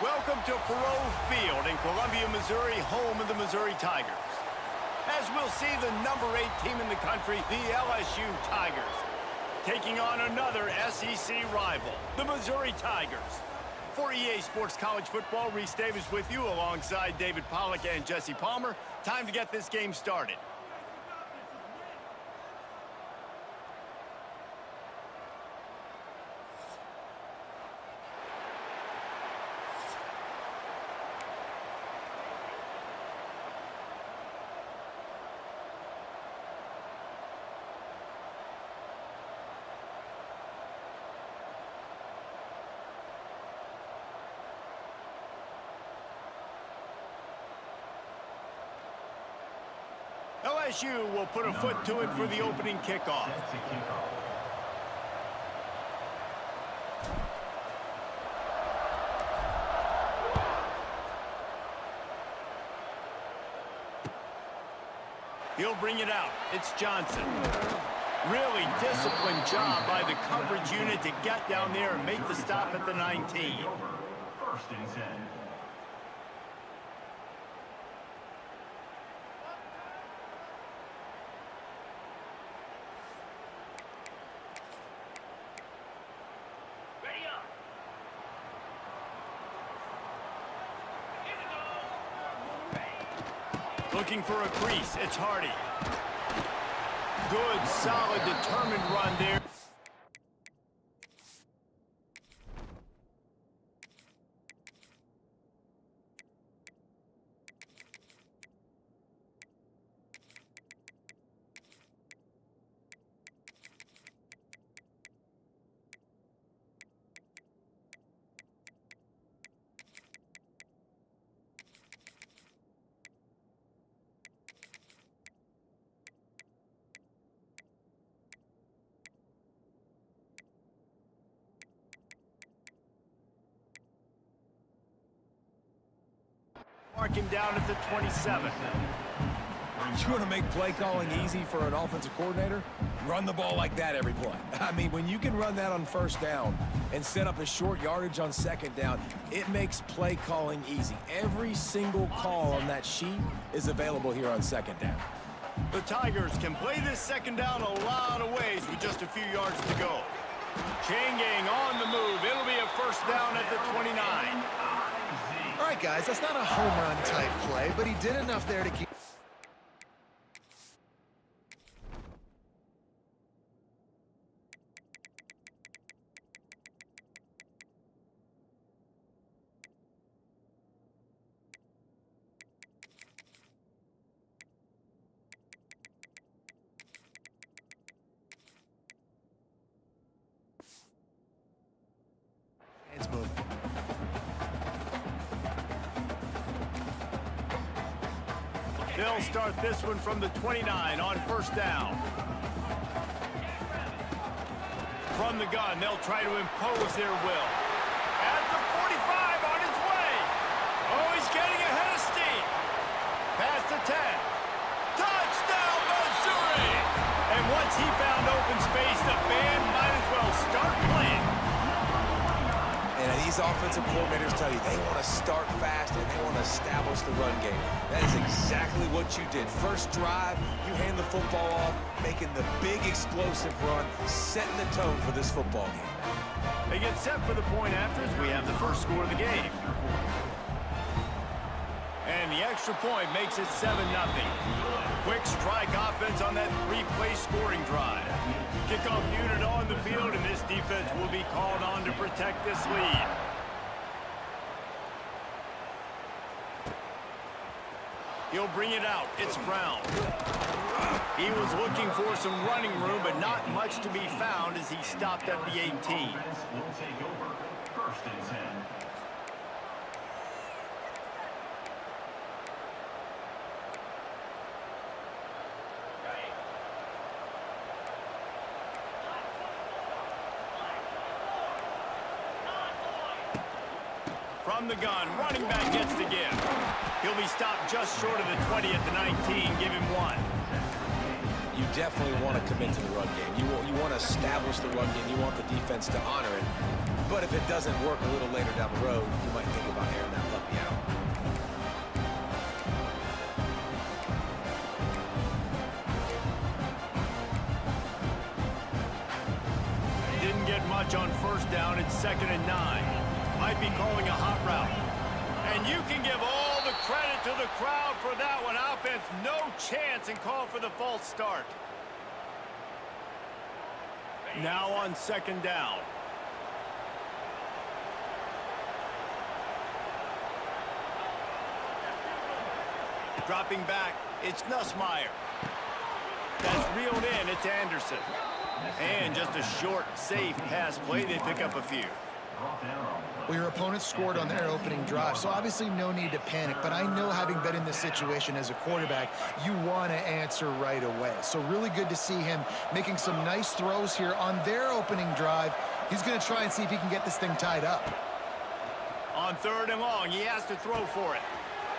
Welcome to Faurot Field in Columbia, Missouri, home of the Missouri Tigers. As we'll see, the number 8 team in the country, the LSU Tigers, taking on another SEC rival, the Missouri Tigers. For EA Sports College Football, Reese Davis with you alongside David Pollack and Jesse Palmer. Time to get this game started. LSU will put a foot to it for the opening kickoff. He'll bring it out. It's Johnson. Really disciplined job by the coverage unit to get down there and make the stop at the 19. First and 10. Looking for a crease, it's Hardy. Good, solid, determined run there. Mark him down at the 27. You want to make play calling easy for an offensive coordinator? Run the ball like that every play. I mean, when you can run that on first down and set up a short yardage on second down, it makes play calling easy. Every single call on that sheet is available here on second down. The Tigers can play this second down a lot of ways with just a few yards to go. Chain gang on the move. It'll be a first down at the 29. All right, guys, that's not a home run type play, but he did enough there to keep... Hands moving. They'll start this one from the 29 on first down. From the gun, they'll try to impose their will. At the 45 on his way. Oh, he's getting ahead of steam. Past the 10. Touchdown, Missouri! And once he found open space, the band might as well start playing. And these offensive coordinators tell you they want to start fast and they want to establish the run game. That is exactly what you did. First drive, you hand the football off, making the big explosive run, setting the tone for this football game. They get set for the point after as we have the first score of the game. And the extra point makes it 7-0. Quick strike offense on that 3-play scoring drive. Kickoff unit on the field, and this defense will be called on to protect this lead. He'll bring it out. It's Brown. He was looking for some running room, but not much to be found as he stopped at the 18. Will take over. First and 10. From the gun, running back gets the give. He'll be stopped just short of the 20 at the 19. Give him 1. You definitely want to commit to the run game. You want to establish the run game. You want the defense to honor it. But if it doesn't work a little later down the road, you might think about airing that puppy out. Didn't get much on first down. It's 2nd and 9. Might be calling a hot route. And you can give all the credit to the crowd for that one. Offense, no chance, and call for the false start. Now on 2nd down. Dropping back, it's Nussmeier. That's reeled in, it's Anderson. And just a short, safe pass play, they pick up a few. Well, your opponent scored on their opening drive, so obviously no need to panic. But I know, having been in this situation as a quarterback, you want to answer right away. So really good to see him making some nice throws here on their opening drive. He's going to try and see if he can get this thing tied up. On 3rd and long, he has to throw for it.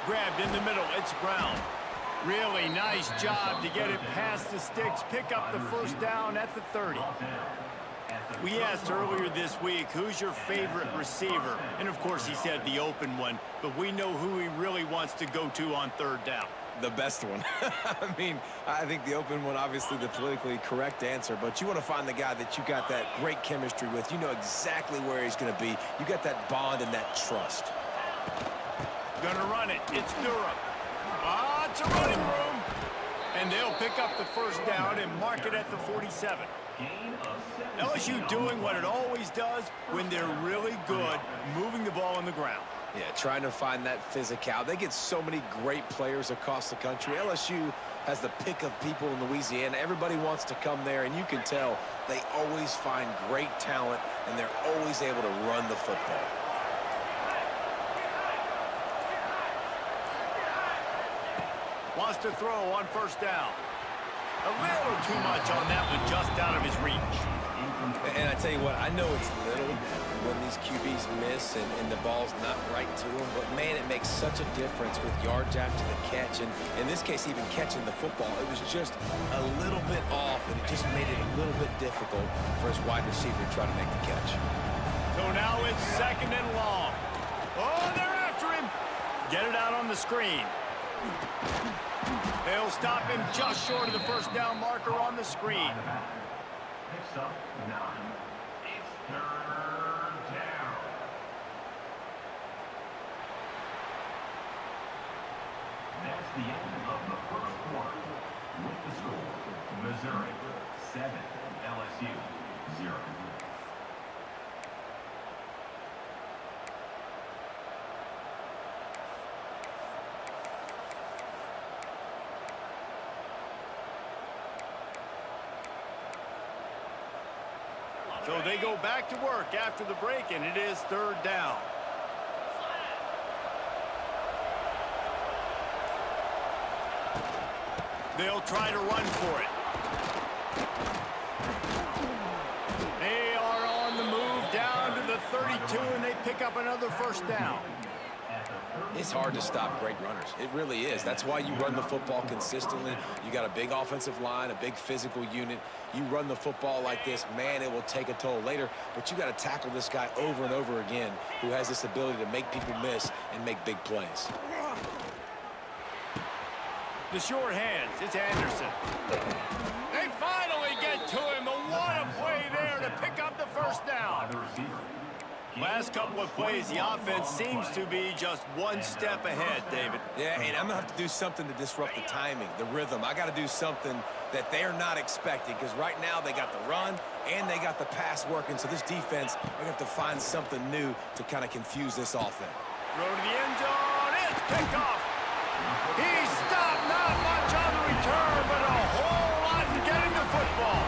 Grabbed in the middle, it's Brown. Really nice job to get it past the sticks, pick up the first down at the 30. We asked earlier this week, who's your favorite receiver? And of course he said the open one, but we know who he really wants to go to on 3rd down. The best one. I mean, I think the open one, obviously the politically correct answer, but you want to find the guy that you got that great chemistry with. You know exactly where he's going to be. You got that bond and that trust. Gonna run it. It's Durham. It's a running room. And they'll pick up the first down and mark it at the 47. LSU doing what it always does when they're really good, moving the ball on the ground. Yeah, trying to find that physical. They get so many great players across the country. LSU has the pick of people in Louisiana. Everybody wants to come there, and you can tell they always find great talent, and they're always able to run the football. Wants to throw on first down. A little too much on that one, just out of his reach. And I tell you what, I know it's little when these QBs miss and the ball's not right to them, but man, it makes such a difference with yards after the catch. And in this case, even catching the football, it was just a little bit off, and it just made it a little bit difficult for his wide receiver to try to make the catch. So now it's 2nd and long. Oh, they're after him. Get it out on the screen. They'll stop him just short of the first down marker on the screen. Next up, 9. It's 3rd down. That's the end of the first quarter. With the score, Missouri 7, LSU 0. So they go back to work after the break, and it is 3rd down. They'll try to run for it. They are on the move down to the 32, and they pick up another first down. It's hard to stop great runners. It really is. That's why you run the football consistently. You got a big offensive line, a big physical unit. You run the football like this, man, it will take a toll later. But you got to tackle this guy over and over again who has this ability to make people miss and make big plays. The short hands, it's Anderson. They finally get to him, but what a play there to pick up the first down. Last couple of plays, the offense seems to be just one step ahead, David. Yeah, and I'm going to have to do something to disrupt the timing, the rhythm. I got to do something that they're not expecting, because right now they got the run and they got the pass working. So this defense, they're going to have to find something new to kind of confuse this offense. Throw to the end zone, it's picked off. He stopped, not much on the return, but a whole lot in getting the football.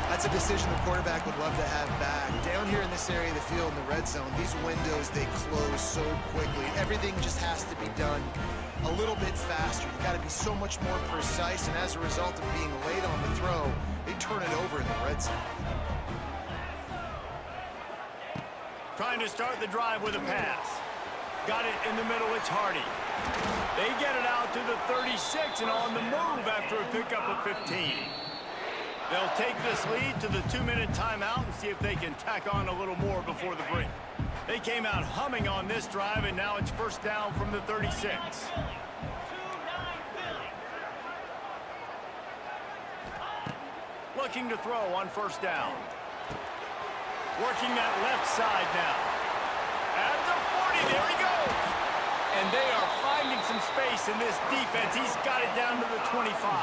That's a decision the quarterback would love to have back. Down here in this area of the field in the red zone, these windows, they close so quickly. Everything just has to be done a little bit faster. You've got to be so much more precise, and as a result of being late on the throw, they turn it over in the red zone. Trying to start the drive with a pass. Got it in the middle, it's Hardy. They get it out to the 36 and on the move after a pickup of 15. They'll take this lead to the 2-minute timeout and see if they can tack on a little more before the break. They came out humming on this drive, and now it's first down from the 36. Looking to throw on first down. Working that left side now. At the 40, there he goes. And they are finding some space in this defense. He's got it down to the 25.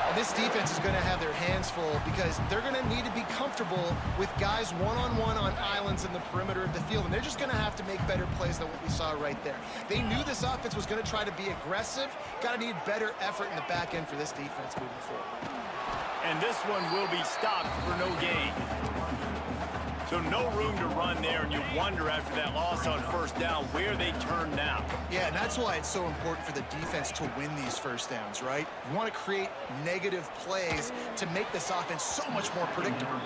And this defense is going to have their hands full because they're going to need to be comfortable with guys one-on-one on islands in the perimeter of the field. And they're just going to have to make better plays than what we saw right there. They knew this offense was going to try to be aggressive. Got to need better effort in the back end for this defense moving forward. And this one will be stopped for no gain. So no room to run there, and you wonder after that loss on first down where they turn now. Yeah, and that's why it's so important for the defense to win these first downs, right? You want to create negative plays to make this offense so much more predictable.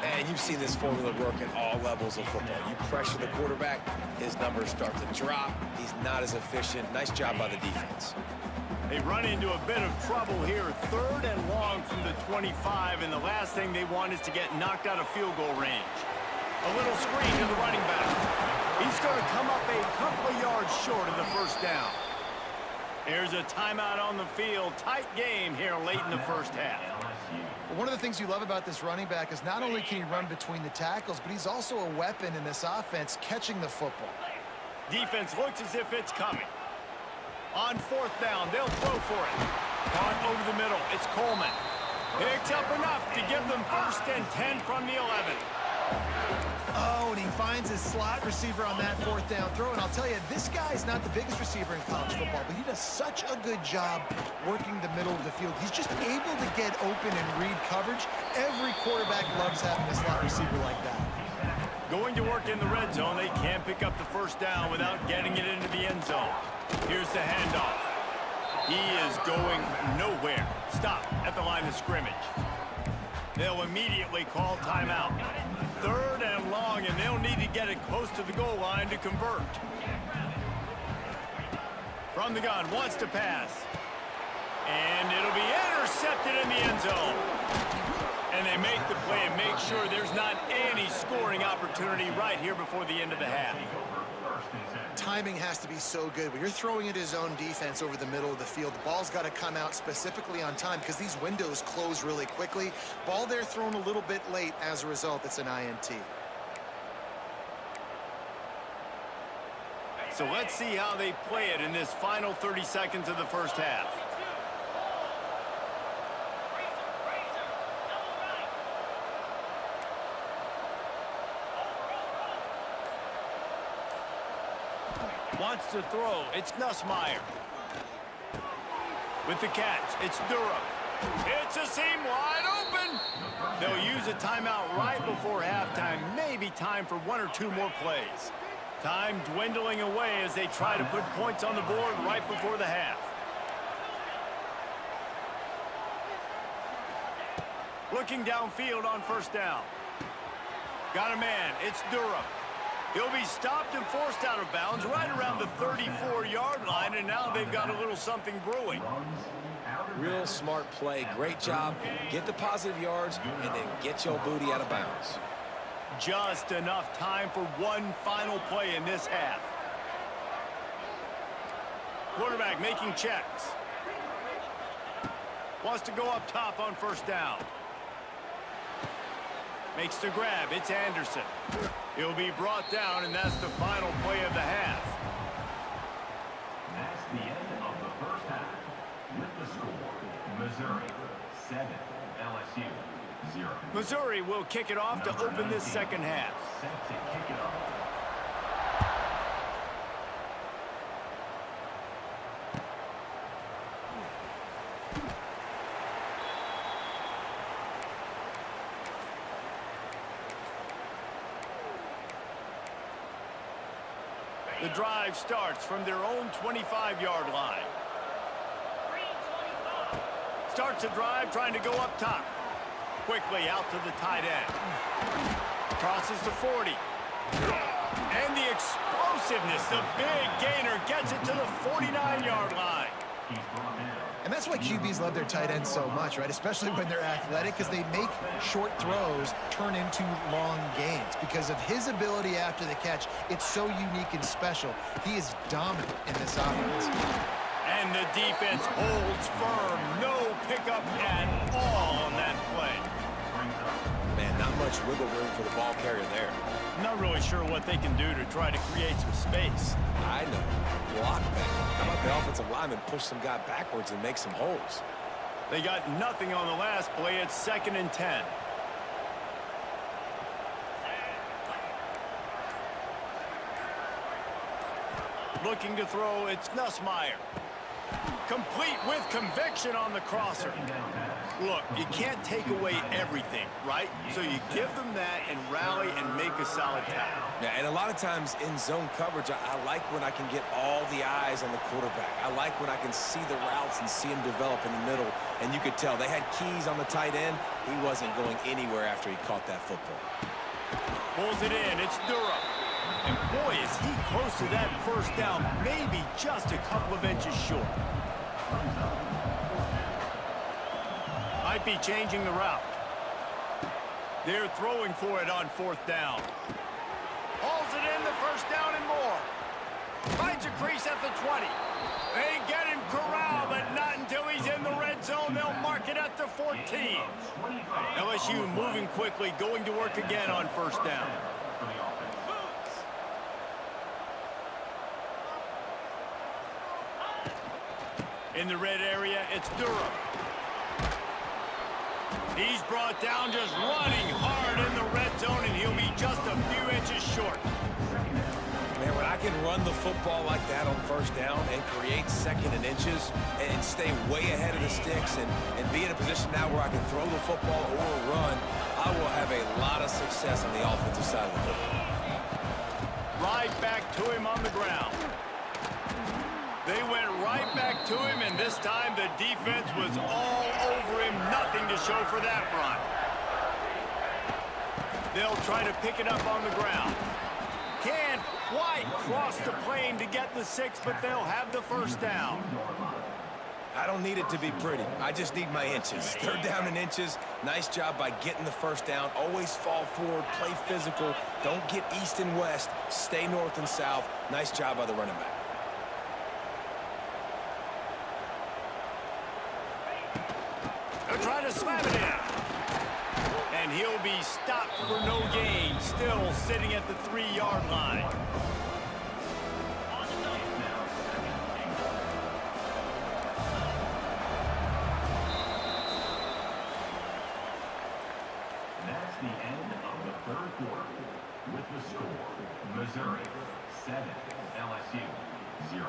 And you've seen this formula work at all levels of football. You pressure the quarterback, his numbers start to drop. He's not as efficient. Nice job by the defense. They run into a bit of trouble here. 3rd and long from the 25, and the last thing they want is to get knocked out of field goal range. A little screen to the running back. He's going to come up a couple of yards short of the first down. Here's a timeout on the field. Tight game here late in the first half. One of the things you love about this running back is not only can he run between the tackles, but he's also a weapon in this offense catching the football. Defense looks as if it's coming. On 4th down, they'll throw for it. Caught over the middle. It's Coleman. Picks up enough to give them 1st and 10 from the 11. Oh, and he finds his slot receiver on that 4th down throw. And I'll tell you, this guy's not the biggest receiver in college football, but he does such a good job working the middle of the field. He's just able to get open and read coverage. Every quarterback loves having a slot receiver like that. Going to work in the red zone. They can't pick up the first down without getting it into the end zone. Here's the handoff. He is going nowhere. Stop at the line of scrimmage. They'll immediately call timeout. 3rd and long, and they'll need to get it close to the goal line to convert. From the gun, wants to pass. And it'll be intercepted in the end zone. And they make the play and make sure there's not any scoring opportunity right here before the end of the half. Timing has to be so good. When you're throwing at his own defense over the middle of the field, the ball's got to come out specifically on time because these windows close really quickly. Ball there thrown a little bit late. As a result, it's an INT. So let's see how they play it in this final 30 seconds of the first half. Wants to throw. It's Nussmeier. With the catch, it's Durham. It's a seam wide open. They'll use a timeout right before halftime. Maybe time for 1 or 2 more plays. Time dwindling away as they try to put points on the board right before the half. Looking downfield on first down. Got a man. It's Durham. He'll be stopped and forced out of bounds right around the 34-yard line, and now they've got a little something brewing. Real smart play. Great job. Get the positive yards, and then get your booty out of bounds. Just enough time for one final play in this half. Quarterback making checks. Wants to go up top on first down. Makes the grab. It's Anderson. He'll be brought down, and that's the final play of the half. That's the end of the first half. With the score, Missouri 7, LSU 0. Missouri will kick it off to open this second half. Set to kick it off. The drive starts from their own 25-yard line. Starts the drive trying to go up top. Quickly out to the tight end. Crosses the 40. And the explosiveness, the big gainer gets it to the 49-yard line. He's brought down. And that's why QBs love their tight ends so much, right? Especially when they're athletic, because they make short throws turn into long gains. Because of his ability after the catch, it's so unique and special. He is dominant in this offense. And the defense holds firm. No pickup at all on that play. Man, not much wiggle room for the ball carrier there. Not really sure what they can do to try to create some space. I know. Block back. How about the offensive lineman push some guy backwards and make some holes? They got nothing on the last play. It's 2nd and 10. Looking to throw, it's Nussmeier. Complete with conviction on the crosser. Look, you can't take away everything, right? So you give them that and rally and make a solid tackle. Yeah, and a lot of times in zone coverage, I like when I can get all the eyes on the quarterback. I like when I can see the routes and see him develop in the middle. And you could tell they had keys on the tight end. He wasn't going anywhere after he caught that football. Pulls it in. It's Durham. And boy, is he close to that first down, maybe just a couple of inches short. Might be changing the route. They're throwing for it on 4th down. Hauls it in, the first down and more. Finds a crease at the 20. They get him corralled, but not until he's in the red zone. They'll mark it at the 14. LSU moving quickly, going to work again on 1st down. In the red area, it's Durham. He's brought down just running hard in the red zone, and he'll be just a few inches short. Man, when I can run the football like that on 1st down and create 2nd and inches and stay way ahead of the sticks and be in a position now where I can throw the football or run, I will have a lot of success on the offensive side of the football. Right back to him on the ground. They went right back to him, and this time the defense was all over him. Nothing to show for that run. They'll try to pick it up on the ground. Can't quite cross the plane to get the 6, but they'll have the 1st down. I don't need it to be pretty. I just need my inches. 3rd down in inches. Nice job by getting the 1st down. Always fall forward, play physical. Don't get east and west. Stay north and south. Nice job by the running back. They'll try to slam it in. And he'll be stopped for no gain. Still sitting at the 3-yard line. That's the end of the 3rd quarter. With the score, Missouri 7, LSU 0.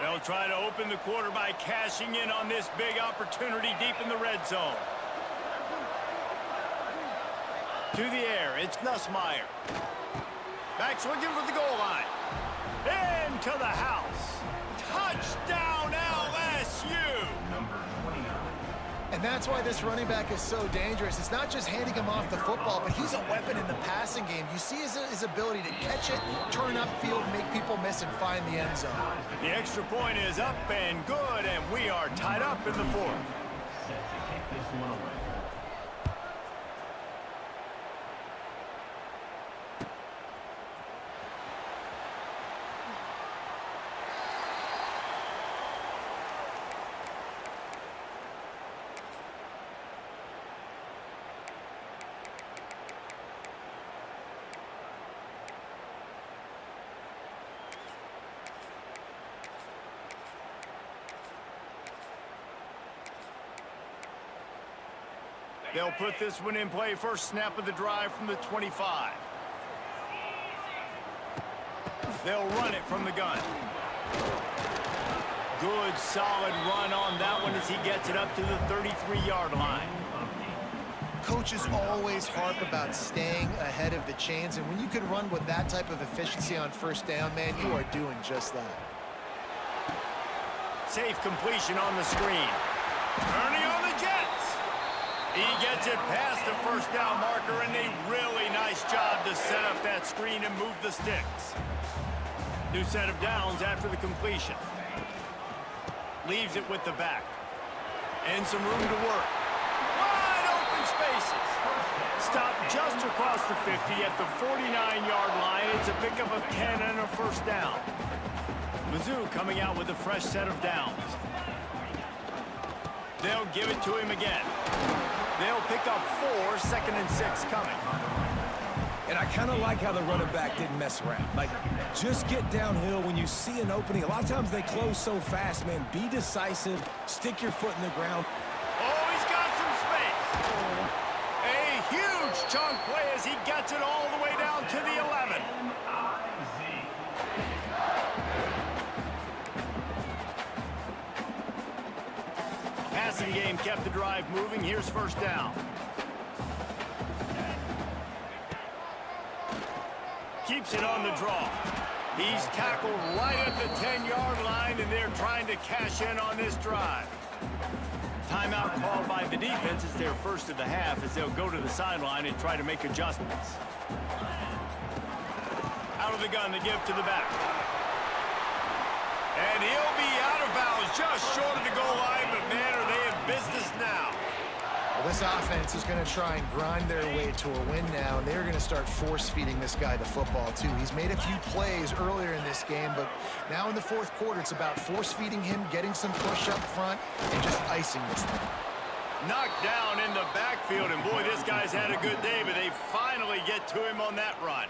They'll try to open the quarter by cashing in on this big opportunity deep in the red zone. To the air, it's Nussmeier. Back swinging for the goal line. Into the house. Touchdown, LSU! Number 29. And that's why this running back is so dangerous. It's not just handing him off the football, but he's a weapon in the passing game. You see his ability to catch it, turn upfield, make people miss, and find the end zone. The extra point is up and good, and we are tied up in the 4th. Set to kick this one away. They'll put this one in play. First snap of the drive from the 25. They'll run it from the gun. Good, solid run on that one as he gets it up to the 33-yard line. Coaches always harp about staying ahead of the chains, and when you can run with that type of efficiency on 1st down, man, you are doing just that. Safe completion on the screen. Turning on the Jets. He gets it past the first down marker, and a really nice job to set up that screen and move the sticks. New set of downs after the completion. Leaves it with the back. And some room to work. Wide open spaces. Stop just across the 50 at the 49-yard line. It's a pickup of 10 and a first down. Mizzou coming out with a fresh set of downs. They'll give it to him again. They'll pick up 4, 2nd and 6 coming. And I kind of like how the running back didn't mess around. Like, just get downhill when you see an opening. A lot of times they close so fast, man. Be decisive. Stick your foot in the ground. Oh, he's got some space. A huge chunk play as he gets it all the way down to the 11. Passing game kept the drive moving. Here's first down. Keeps it on the draw. He's tackled right at the 10-yard line, and they're trying to cash in on this drive. Timeout called by the defense. It's their first of the half as they'll go to the sideline and try to make adjustments. Out of the gun to give to the back. And he'll be out of bounds just short of the goal line, but man, are they in business now. Well, this offense is going to try and grind their way to a win now, and they're going to start force-feeding this guy the football, too. He's made a few plays earlier in this game, but now in the fourth quarter, it's about force-feeding him, getting some push up front, and just icing this thing. Knocked down in the backfield, and boy, this guy's had a good day, but they finally get to him on that run.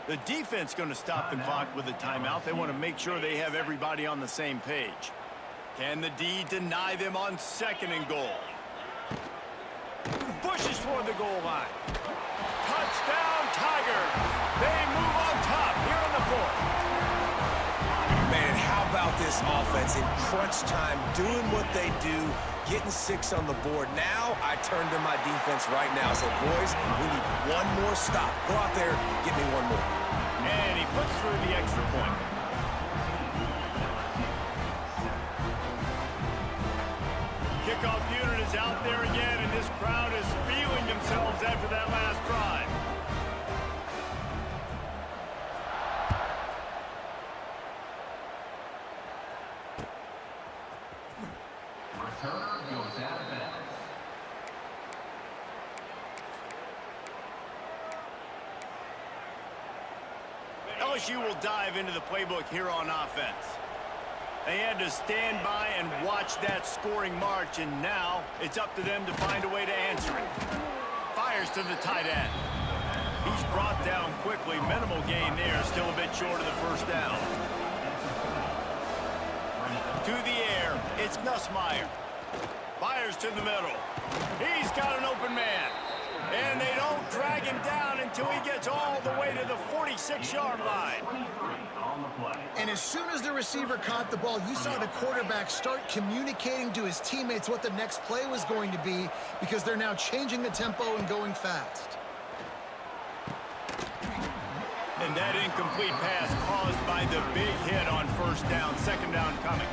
The defense going to stop the clock with a timeout. They want to make sure they have everybody on the same page. Can the D deny them on 2nd and goal? Pushes toward the goal line. Touchdown, Tigers. They move on top here in the 4th. Man, how about this offense in crunch time, doing what they do, getting 6 on the board. Now I turn to my defense right now and say, boys, we need one more stop. Go out there, get me one more. And he puts through the extra point. Kickoff unit is out there again, and this crowd is feeling themselves after that last drive. Returner goes out of bounds. LSU will dive into the playbook here on offense. They had to stand by and watch that scoring march, and now it's up to them to find a way to answer it. Fires to the tight end. He's brought down quickly. Minimal gain there, still a bit short of the first down. To the air, it's Nussmeier. Fires to the middle. He's got an open man. And they don't drag him down until he gets all the way to the 46-yard line. And as soon as the receiver caught the ball, you saw the quarterback start communicating to his teammates what the next play was going to be, because they're now changing the tempo and going fast. And that incomplete pass caused by the big hit on first down. 2nd down coming.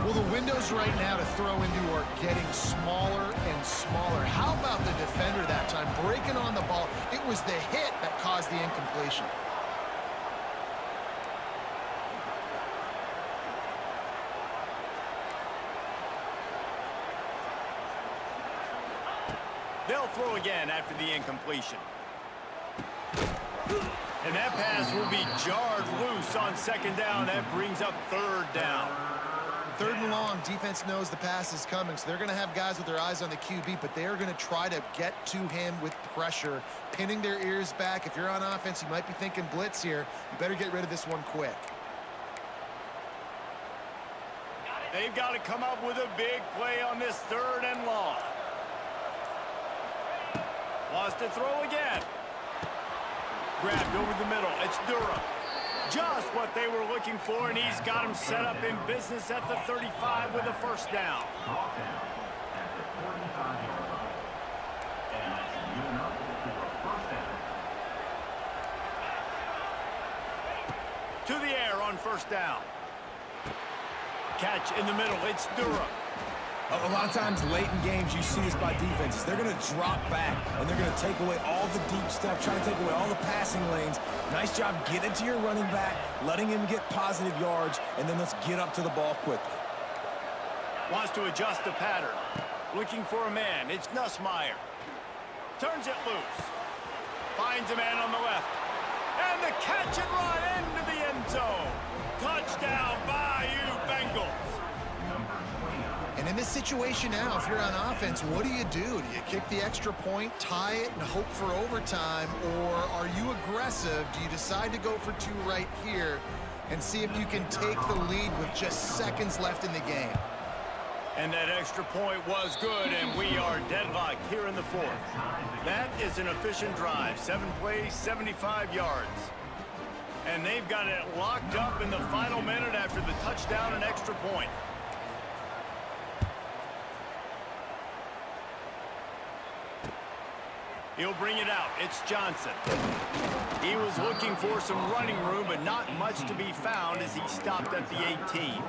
Well, the windows right now to throw into are getting smaller and smaller. How about the defender that time breaking on the ball? It was the hit that caused the incompletion. They'll throw again after the incompletion. And that pass will be jarred loose on 2nd down. That brings up 3rd down. 3rd and long, defense knows the pass is coming, so they're going to have guys with their eyes on the QB, but they are going to try to get to him with pressure, pinning their ears back. If you're on offense, you might be thinking blitz here. You better get rid of this one quick. They've got to come up with a big play on this 3rd and long. Wants to throw again. Grabbed over the middle. It's Durham. Just what they were looking for, and he's got him set up in business at the 35 with a first down. Brought down at the 45-yard line. And that's good enough for a first down. To the air on first down. Catch in the middle. It's Durham. A lot of times late in games, you see this by defenses. They're going to drop back, and they're going to take away all the deep stuff, try to take away all the passing lanes. Nice job getting to your running back, letting him get positive yards, and then let's get up to the ball quickly. Wants to adjust the pattern. Looking for a man. It's Nussmeier. Turns it loose. Finds a man on the left. And the catch and run into the end zone. Touchdown, Bayou Bengals. And in this situation now, if you're on offense, what do? Do you kick the extra point, tie it, and hope for overtime? Or are you aggressive? Do you decide to go for two right here and see if you can take the lead with just seconds left in the game? And that extra point was good, and we are deadlocked here in the fourth. That is an efficient drive. 7 plays, 75 yards. And they've got it locked up in the final minute after the touchdown and extra point. He'll bring it out. It's Johnson. He was looking for some running room, but not much to be found as he stopped at the 18.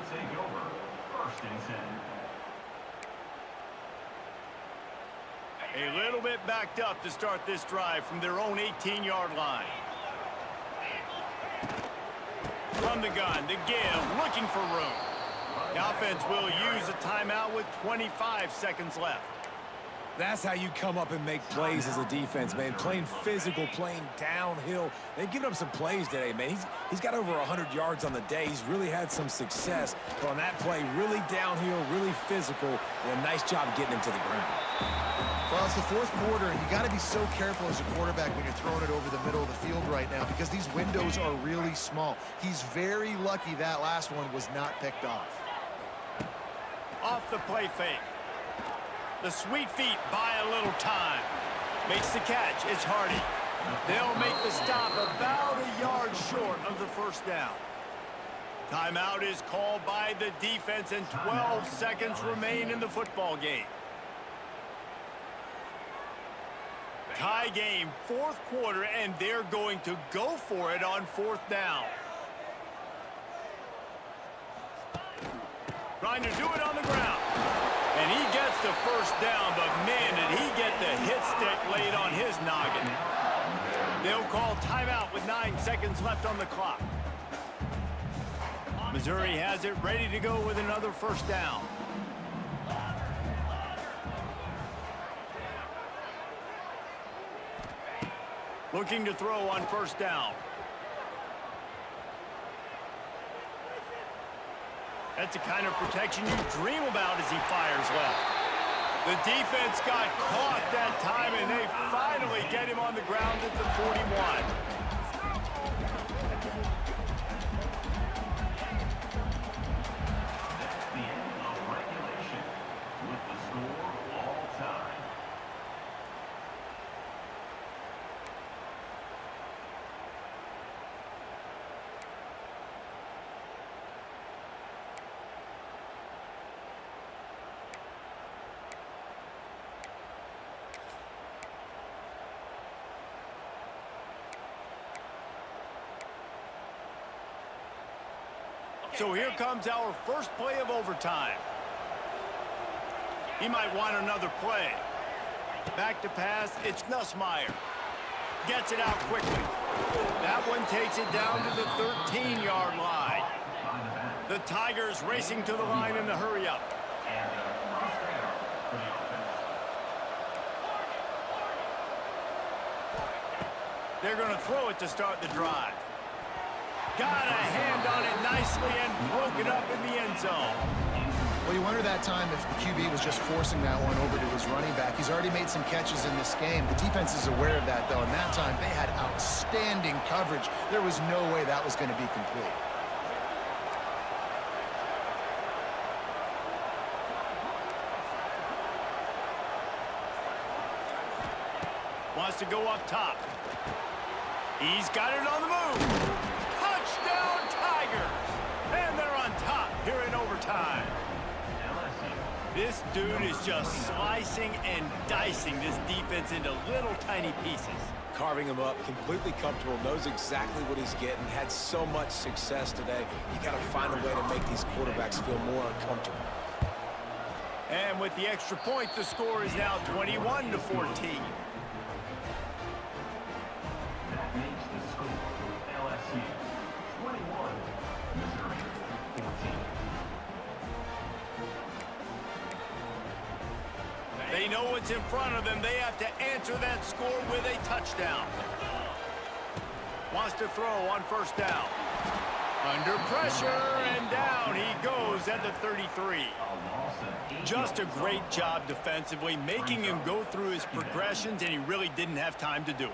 A little bit backed up to start this drive from their own 18-yard line. From the gun, to give, looking for room. The offense will use a timeout with 25 seconds left. That's how you come up and make plays as a defense, man. Playing physical, playing downhill. They've given up some plays today, man. He's got over 100 yards on the day. He's really had some success. But on that play, really downhill, really physical, and a nice job getting him to the ground. Well, it's the fourth quarter, and you got to be so careful as a quarterback when you're throwing it over the middle of the field right now because these windows are really small. He's very lucky that last one was not picked off. Off the play fake. The sweet feet buy a little time. Makes the catch. It's Hardy. They'll make the stop about a yard short of the first down. Timeout is called by the defense, and 12 seconds remain in the football game. Tie game, fourth quarter, and they're going to go for it on fourth down. Trying to do it on the ground. And he gets the first down, but man, did he get the hit stick laid on his noggin. They'll call timeout with 9 seconds left on the clock. Missouri has it ready to go with another first down. Looking to throw on first down. That's the kind of protection you dream about as he fires left. The defense got caught that time, and they finally get him on the ground at the 41. That's the end of regulation with the score all time. So here comes our first play of overtime. He might want another play. Back to pass, it's Nussmeier. Gets it out quickly. That one takes it down to the 13-yard line. The Tigers racing to the line in the hurry-up. They're going to throw it to start the drive. Got a hand on it nicely and broke it up in the end zone. Well, you wonder that time if the QB was just forcing that one over to his running back. He's already made some catches in this game. The defense is aware of that, though, and that time they had outstanding coverage. There was no way that was going to be complete. Wants to go up top. He's got it on the move. Touchdown, Tigers! And they're on top here in overtime. This dude is just slicing and dicing this defense into little tiny pieces. Carving him up, completely comfortable, knows exactly what he's getting, had so much success today. You got to find a way to make these quarterbacks feel more uncomfortable. And with the extra point, the score is now 21-14. That makes the score LSU 21, Missouri 14. They know what's in front of them. They have to answer that score with a touchdown. Wants to throw on first down. Under pressure, and down he goes at the 33. Just a great job defensively, making him go through his progressions, and he really didn't have time to do it.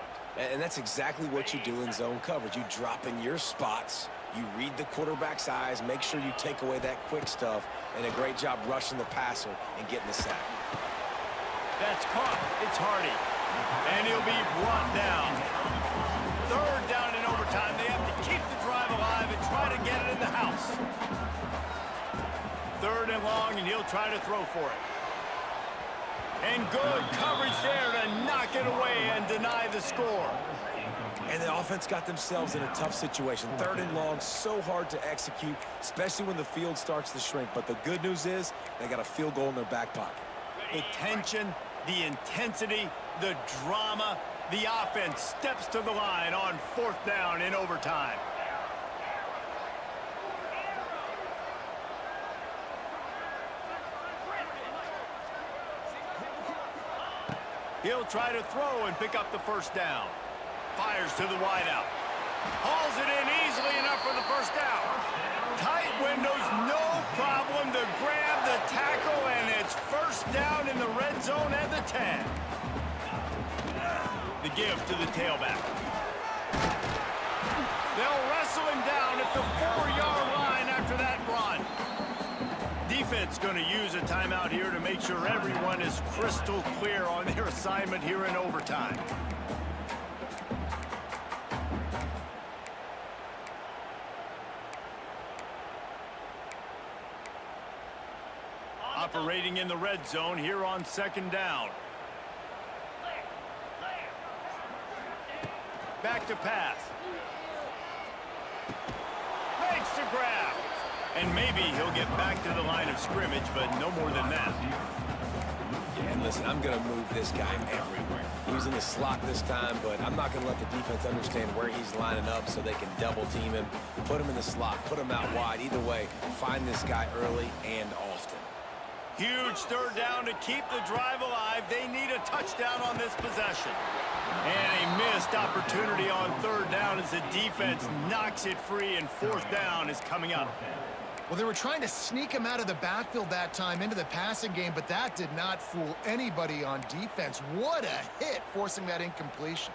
And that's exactly what you do in zone coverage. You drop in your spots, you read the quarterback's eyes, make sure you take away that quick stuff, and a great job rushing the passer and getting the sack. That's caught. It's Hardy. And he'll be brought down. Third down in overtime. They have to keep the drive alive and try to get it in the house. Third and long, and he'll try to throw for it. And good coverage there to knock it away and deny the score. And the offense got themselves in a tough situation. Third and long, so hard to execute, especially when the field starts to shrink. But the good news is they got a field goal in their back pocket. The tension, the intensity, the drama, the offense steps to the line on fourth down in overtime. He'll try to throw and pick up the first down. Fires to the wideout. Hauls it in easily enough for the first down. Tight windows, no problem to grab the tackle, and it's first down in the red zone at the 10. The give to the tailback. They'll wrestle him down at the 4-yard line after that run. Defense going to use a timeout here to make sure everyone is crystal clear on their assignment here in overtime. Operating in the red zone here on second down. Back to pass. Makes the grab. And maybe he'll get back to the line of scrimmage, but no more than that. Yeah, and listen, I'm going to move this guy everywhere. He was in the slot this time, but I'm not going to let the defense understand where he's lining up so they can double team him. Put him in the slot, put him out wide. Either way, find this guy early and often. Huge third down to keep the drive alive. They need a touchdown on this possession. And a missed opportunity on third down as the defense knocks it free, and fourth down is coming up. Well, they were trying to sneak him out of the backfield that time into the passing game, but that did not fool anybody on defense. What a hit, forcing that incompletion.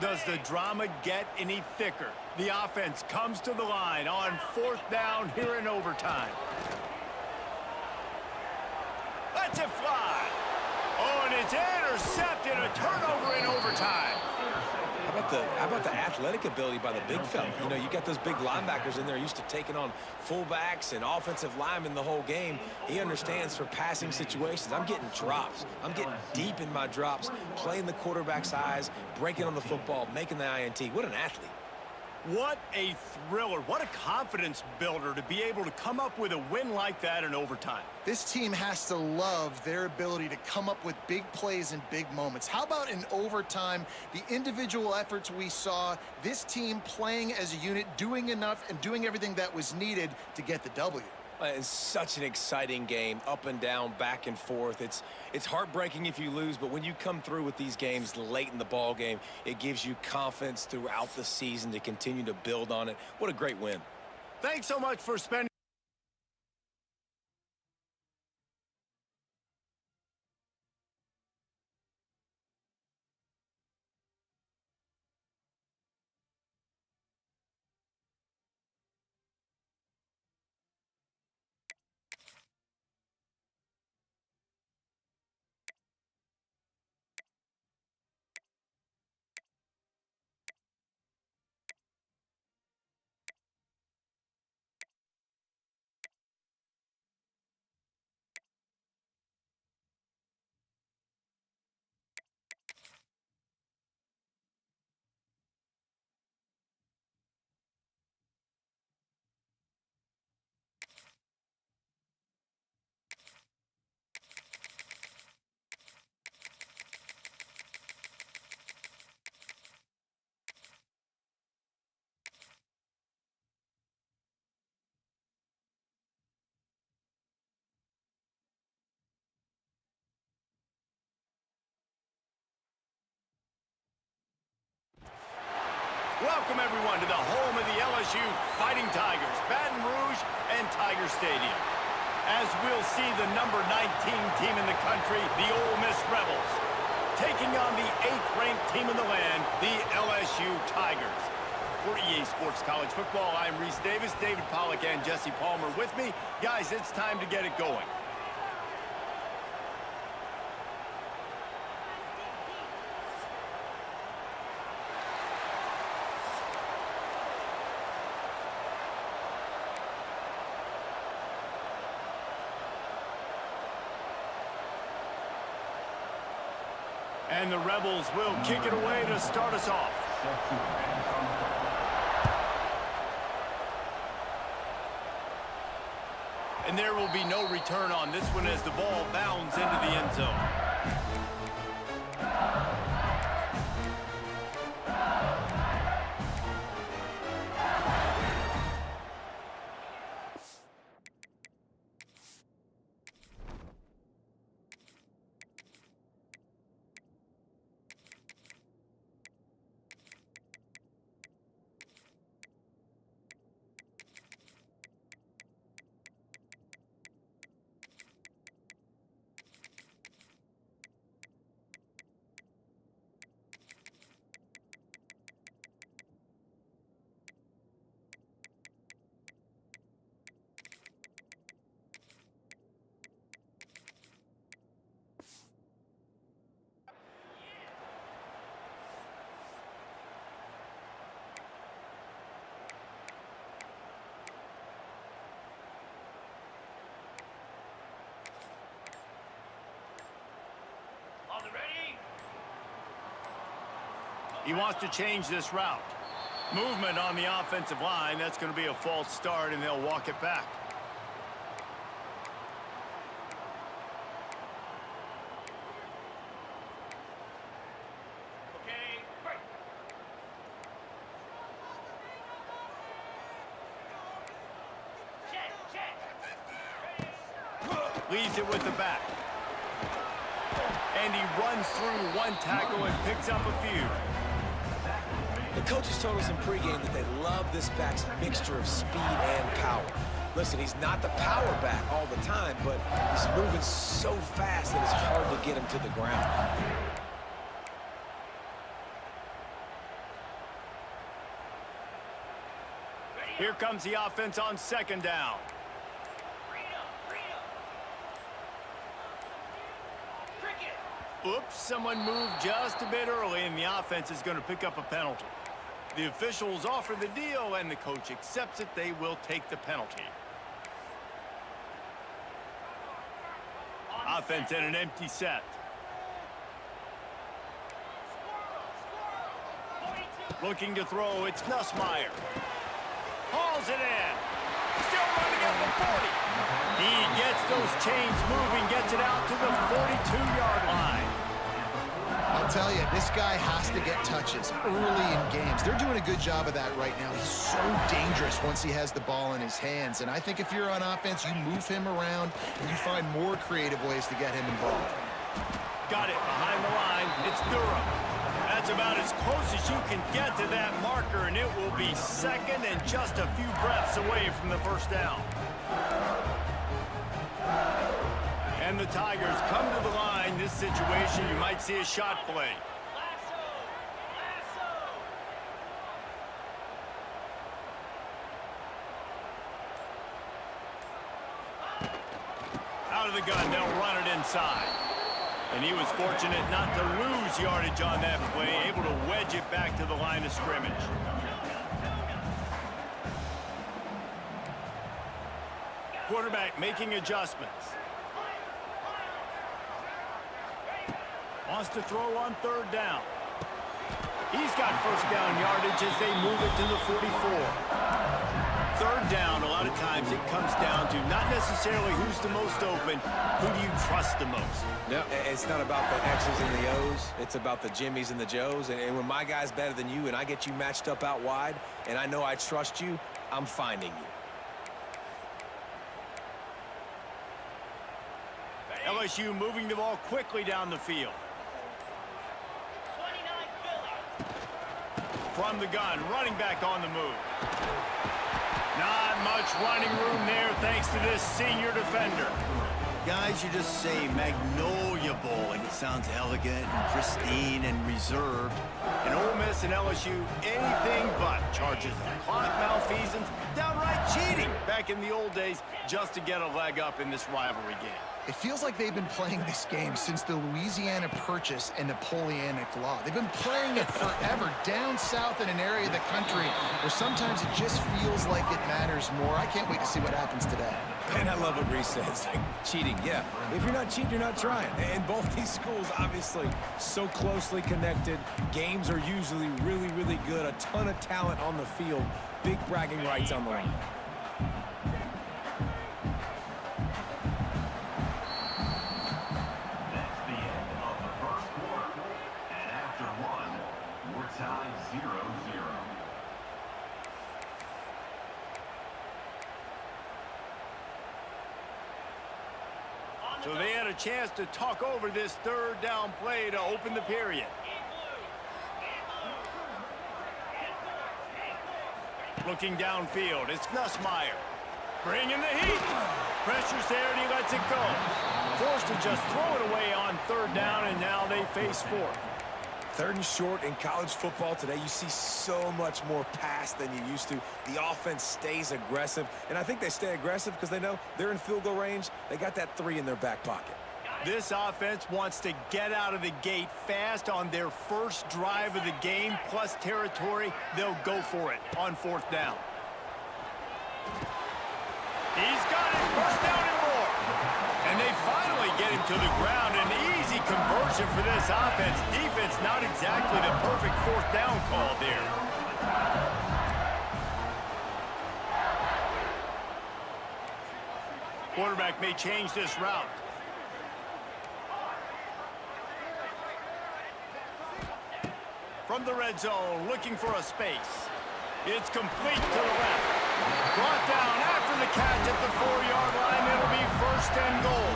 Does the drama get any thicker? The offense comes to the line on fourth down here in overtime. Lets it fly. Oh, and it's intercepted. A turnover in overtime. How about the athletic ability by the big fella? You know, you got those big linebackers in there used to taking on fullbacks and offensive linemen the whole game. He understands for passing situations. I'm getting drops. I'm getting deep in my drops, playing the quarterback's eyes, breaking on the football, making the INT. What an athlete. What a thriller. What a confidence builder to be able to come up with a win like that in overtime. This team has to love their ability to come up with big plays and big moments. How about in overtime, the individual efforts we saw, this team playing as a unit, doing enough and doing everything that was needed to get the W. It's such an exciting game, up and down, back and forth. It's heartbreaking if you lose, but when you come through with these games late in the ball game, it gives you confidence throughout the season to continue to build on it. What a great win. Thanks so much for spending Welcome, everyone, to the home of the LSU Fighting Tigers, Baton Rouge and Tiger Stadium. As we'll see the number 19 team in the country, the Ole Miss Rebels, taking on the 8th-ranked team in the land, the LSU Tigers. For EA Sports College Football, I'm Reese Davis, David Pollack, and Jesse Palmer with me. Guys, it's time to get it going. And the Rebels will kick it away to start us off. And there will be no return on this one as the ball bounds into the end zone. He wants to change this route. Movement on the offensive line. That's going to be a false start, and they'll walk it back. Okay, break. Leaves it with the back. And he runs through one tackle and picks up a few. The coaches told us in pregame that they love this back's mixture of speed and power. Listen, he's not the power back all the time, but he's moving so fast that it's hard to get him to the ground. Here comes the offense on second down. Oops, someone moved just a bit early, and the offense is going to pick up a penalty. The officials offer the deal, and the coach accepts it. They will take the penalty. Offense in an empty set. Looking to throw, it's Nussmeier. Hauls it in. Still running at the 40. He gets those chains moving, gets it out to the 42-yard line. I'll tell you, this guy has to get touches early in games. They're doing a good job of that right now. He's so dangerous once he has the ball in his hands. And I think if you're on offense, you move him around and you find more creative ways to get him involved. Got it behind the line. It's Durham. That's about as close as you can get to that marker, and it will be second and just a few breaths away from the first down. And the Tigers come to the line. This situation, you might see a shot play. Out of the gun, they'll run it inside. And he was fortunate not to lose yardage on that play, able to wedge it back to the line of scrimmage. Quarterback making adjustments. Wants to throw on third down. He's got first down yardage as they move it to the 44. Third down, a lot of times it comes down to not necessarily who's the most open, who do you trust the most? No, it's not about the X's and the O's. It's about the Jimmies and the Joes. And when my guy's better than you and I get you matched up out wide and I know I trust you, I'm finding you. LSU moving the ball quickly down the field. from the gun, running back on the move. Not much running room there thanks to this senior defender. Guys, you just say Magnolia Bowl, and it sounds elegant and pristine and reserved. And Ole Miss and LSU, anything but. Charges of clock malfeasance, downright cheating back in the old days just to get a leg up in this rivalry game. It feels like they've been playing this game since the Louisiana Purchase and Napoleonic Law. They've been playing it forever down south in an area of the country where sometimes it just feels like it matters more. I can't wait to see what happens today. And I love what Reese says, like, cheating, yeah. If you're not cheating, you're not trying. And both these schools, obviously, so closely connected. Games are usually really, really good. A ton of talent on the field. Big bragging rights on the line. That's the end of the first quarter. And after one, we're tied 0-0. So they had a chance to talk over this third down play to open the period. Looking downfield, it's Nussmeier. Bringing the heat. Pressure's there and he lets it go. Forced to just throw it away on third down, and now they face fourth. Third and short in college football today, you see so much more pass than you used to. The offense stays aggressive, and I think they stay aggressive because they know they're in field goal range. They got that 3 in their back pocket. This offense wants to get out of the gate fast on their first drive of the game, plus territory. They'll go for it on fourth down. He's got it, first down and more. And they finally get him to the ground. An easy conversion for this offense. Defense not exactly the perfect fourth down call there. Quarterback may change this route. From the red zone, looking for a space. It's complete to the left. Brought down after the catch at the 4-yard line. It'll be first and goal.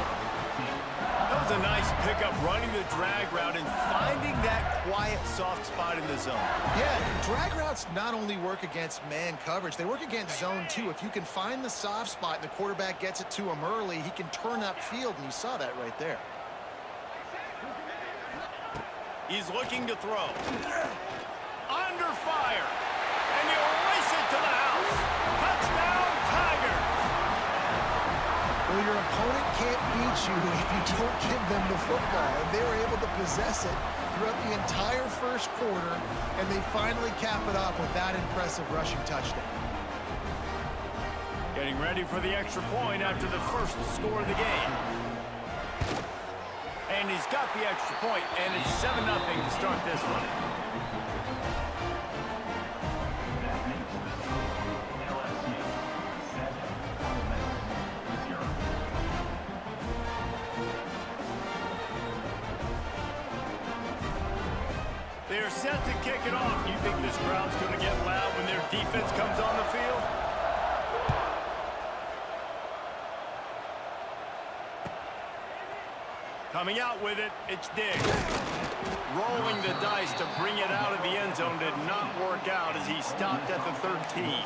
That was a nice pickup, running the drag route and finding that quiet, soft spot in the zone. Yeah, drag routes not only work against man coverage, they work against zone too. If you can find the soft spot and the quarterback gets it to him early, he can turn upfield, and you saw that right there. He's looking to throw. Under fire. And he'll race it to the house. Touchdown, Tigers. Well, your opponent can't beat you if you don't give them the football. And they were able to possess it throughout the entire first quarter, and they finally cap it off with that impressive rushing touchdown. Getting ready for the extra point after the first score of the game. And he's got the extra point, and it's 7-0 to start this one. They're set to kick it off. You think this crowd's going to get loud when their defense comes on the field? Coming out with it, it's Diggs. Rolling the dice to bring it out of the end zone did not work out as he stopped at the 13.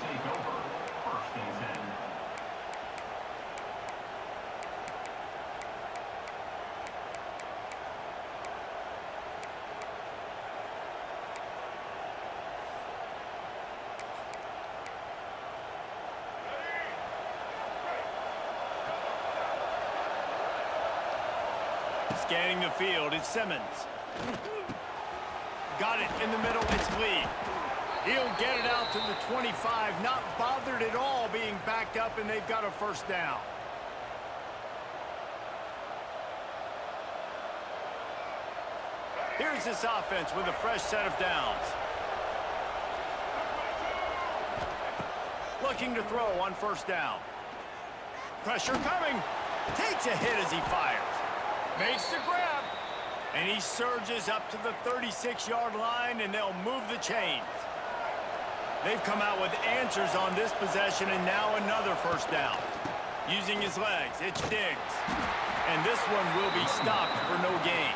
Scanning the field, it's Simmons. Got it in the middle, it's Lee. He'll get it out to the 25, not bothered at all being backed up, and they've got a first down. Here's this offense with a fresh set of downs. Looking to throw on first down. Pressure coming. Takes a hit as he fires. Makes the grab, and he surges up to the 36-yard line, and they'll move the chains. They've come out with answers on this possession, and now another first down. Using his legs, it's Diggs. And this one will be stopped for no gain.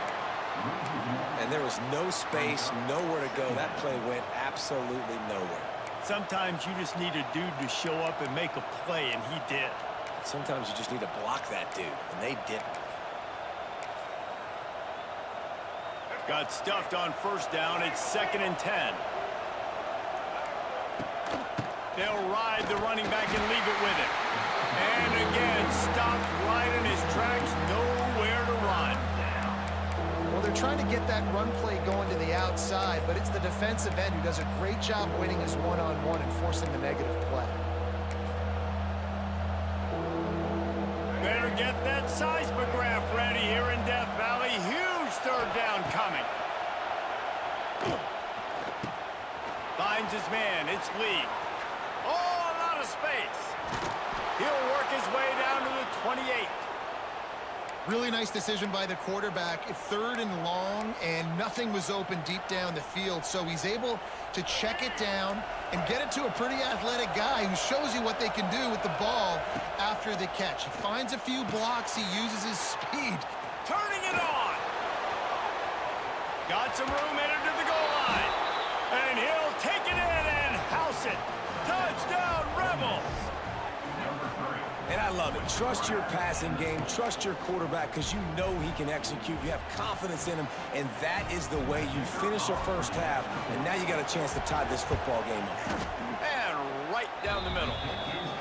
And there was no space, nowhere to go. That play went absolutely nowhere. Sometimes you just need a dude to show up and make a play, and he did. Sometimes you just need to block that dude, and they didn't. Got stuffed on first down. It's 2nd and 10. They'll ride the running back and leave it with him. And again, stopped right in his tracks. Nowhere to run. Well, they're trying to get that run play going to the outside, but it's the defensive end who does a great job winning his one-on-one and forcing the negative play. Better get that seismograph ready here in Death Valley. Huge 3rd down coming. Finds his man. It's Lee. Oh, a lot of space. He'll work his way down to the 28. Really nice decision by the quarterback. 3rd and long, and nothing was open deep down the field, so he's able to check it down and get it to a pretty athletic guy who shows you what they can do with the ball after the catch. He finds a few blocks. He uses his speed. Turning it on. Got some room headed to the goal line. And he'll take it in and house it. Touchdown, Rebels. And I love it. Trust your passing game. Trust your quarterback because you know he can execute. You have confidence in him, and that is the way you finish a first half. And now you got a chance to tie this football game up. And right down the middle.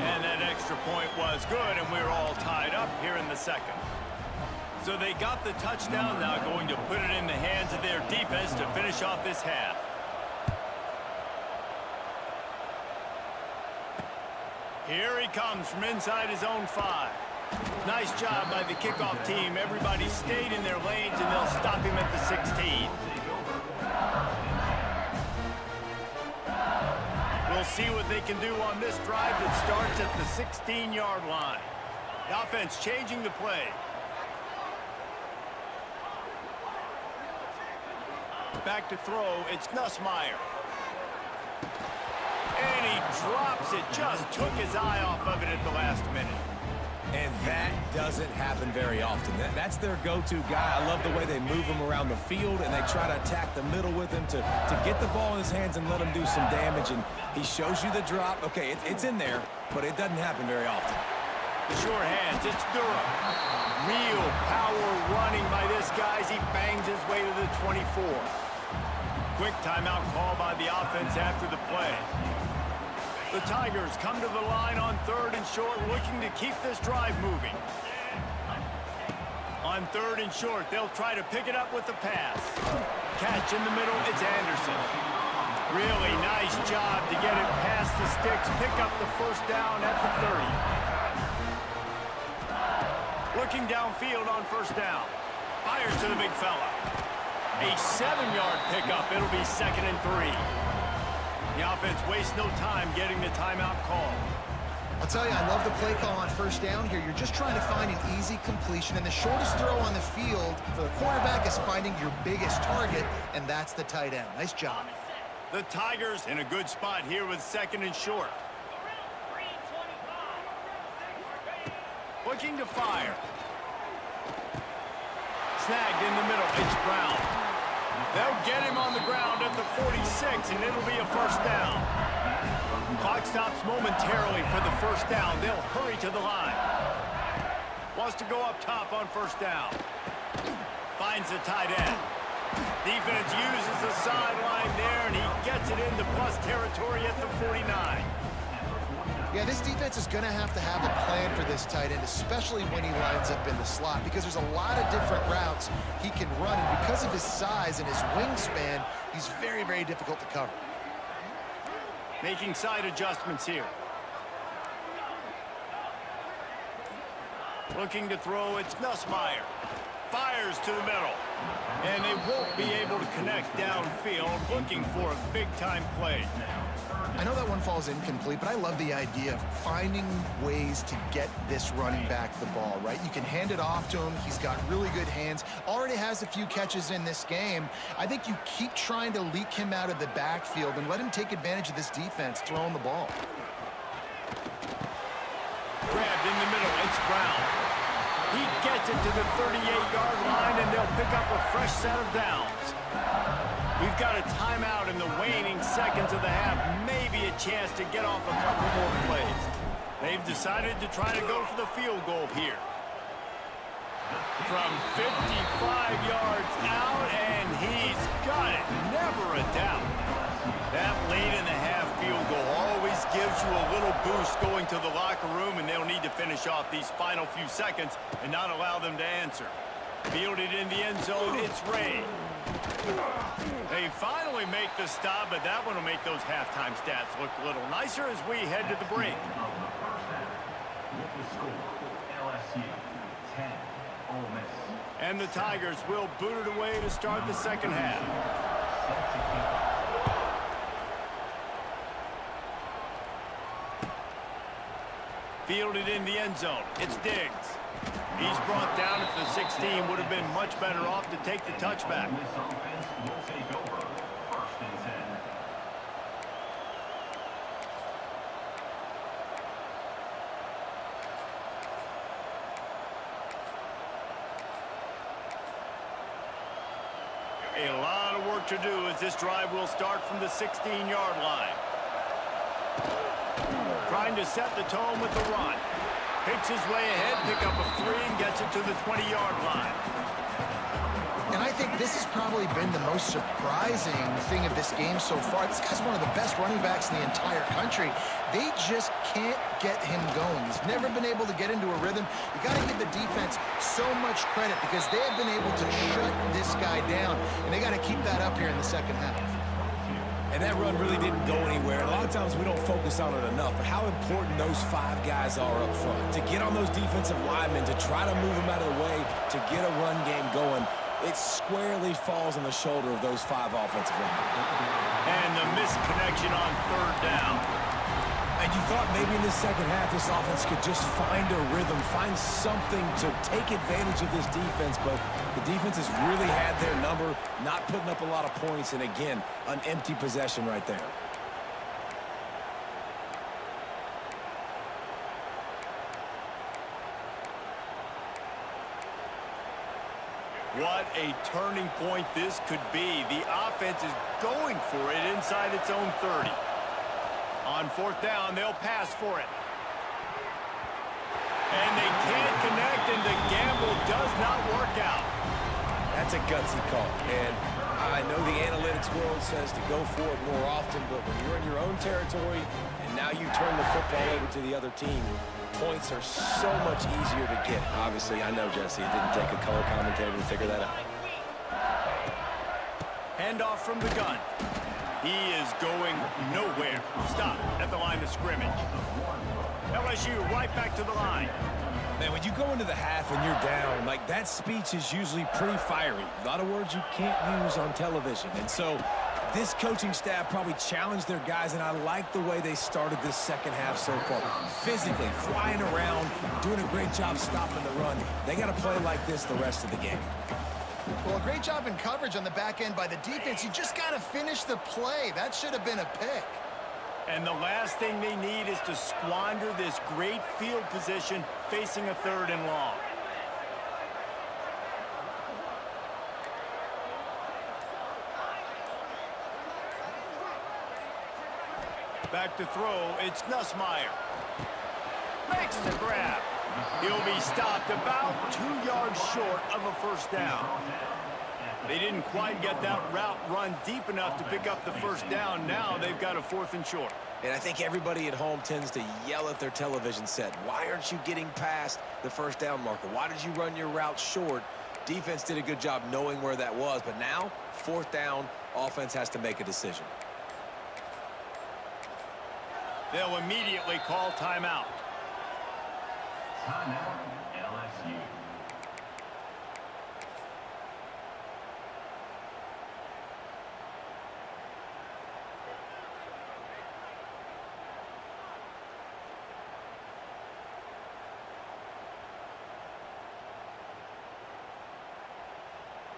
And that extra point was good, and we're all tied up here in the 2nd. So they got the touchdown, now going to put it in the hands of their defense to finish off this half. Here he comes from inside his own 5. Nice job by the kickoff team. Everybody stayed in their lanes, and they'll stop him at the 16. We'll see what they can do on this drive that starts at the 16-yard line. The offense changing the play. Back to throw, it's Nussmeier. And he drops it, just took his eye off of it at the last minute. And that doesn't happen very often. That's their go-to guy. I love the way they move him around the field, and they try to attack the middle with him to get the ball in his hands and let him do some damage. And he shows you the drop. Okay, it's in there, but it doesn't happen very often. The sure hands, it's Durham. Real power running by this guy as he bangs his way to the 24. Quick timeout call by the offense after the play. The Tigers come to the line on 3rd and short, looking to keep this drive moving. On 3rd and short, they'll try to pick it up with the pass. Catch in the middle, it's Anderson. Really nice job to get it past the sticks, pick up the first down at the 30. Looking downfield on first down. Fires to the big fella. A 7-yard pickup. It'll be 2nd and 3. The offense wastes no time getting the timeout call. I'll tell you, I love the play call on first down here. You're just trying to find an easy completion, and the shortest throw on the field for the quarterback is finding your biggest target, and that's the tight end. Nice job. The Tigers in a good spot here with 2nd and short. Looking to fire. Snagged in the middle. It's Brown. They'll get him on the ground at the 46, and it'll be a first down. Clock stops momentarily for the first down. They'll hurry to the line. Wants to go up top on first down. Finds the tight end. Defense uses the sideline there, and he gets it into plus territory at the 49. Yeah, this defense is going to have a plan for this tight end, especially when he lines up in the slot, because there's a lot of different routes he can run, and because of his size and his wingspan, he's very, very difficult to cover. Making side adjustments here. Looking to throw, it's Nussmeier. Fires to the middle. And they won't be able to connect downfield, looking for a big-time play. I know that one falls incomplete, but I love the idea of finding ways to get this running back the ball, right? You can hand it off to him. He's got really good hands. Already has a few catches in this game. I think you keep trying to leak him out of the backfield and let him take advantage of this defense throwing the ball. Grabbed in the middle. It's Brown. He gets it to the 38-yard line, and they'll pick up a fresh set of downs. We've got a timeout in the waning seconds of the half. Maybe a chance to get off a couple more plays. They've decided to try to go for the field goal here. From 55 yards out, and he's got it. Never a doubt. That late in the half field goal always gives you a little boost going to the locker room, and they'll need to finish off these final few seconds and not allow them to answer. Fielded in the end zone, it's Ray. They finally make the stop, but that one will make those halftime stats look a little nicer as we head to the break. With the score, LSU 10, Ole Miss. And the Tigers will boot it away to start the second half. Fielded in the end zone. It's Diggs. He's brought down at the 16. Would have been much better off to take the touchback. This offense will take over. First and 10. A lot of work to do as this drive will start from the 16-yard line. Trying to set the tone with the run. Picks his way ahead, pick up a 3, and gets it to the 20-yard line. And I think this has probably been the most surprising thing of this game so far. This guy's one of the best running backs in the entire country. They just can't get him going. He's never been able to get into a rhythm. You got to give the defense so much credit because they have been able to shut this guy down, and they got to keep that up here in the second half. And that run really didn't go anywhere. A lot of times we don't focus on it enough, but how important those 5 guys are up front. To get on those defensive linemen, to try to move them out of the way, to get a run game going, it squarely falls on the shoulder of those 5 offensive linemen. And the misconnection on third down. And you thought maybe in the second half this offense could just find a rhythm, find something to take advantage of this defense, but the defense has really had their number, not putting up a lot of points, and again, an empty possession right there. What a turning point this could be. The offense is going for it inside its own 30. On fourth down, they'll pass for it. And they can't connect, and the gamble does not work out. That's a gutsy call, and I know the analytics world says to go for it more often, but when you're in your own territory and now you turn the football over to the other team, points are so much easier to get. Obviously, I know, Jesse, it didn't take a color commentator to figure that out. Handoff from the gun. He is going nowhere. Stop at the line of scrimmage. LSU right back to the line. Man, when you go into the half and you're down, like, that speech is usually pretty fiery. A lot of words you can't use on television. And so this coaching staff probably challenged their guys, and I like the way they started this second half so far. Physically, flying around, doing a great job stopping the run. They got to play like this the rest of the game. Well, a great job in coverage on the back end by the defense. You just got to finish the play. That should have been a pick. And the last thing they need is to squander this great field position facing a 3rd and long. Back to throw, it's Nussmeier. Makes the grab. He'll be stopped about 2 yards short of a first down. They didn't quite get that route run deep enough to pick up the first down. Now they've got a 4th and short. And I think everybody at home tends to yell at their television set. Why aren't you getting past the first down marker? Why did you run your route short? Defense did a good job knowing where that was, but now, 4th down, offense has to make a decision. They'll immediately call timeout. Timeout, LSU.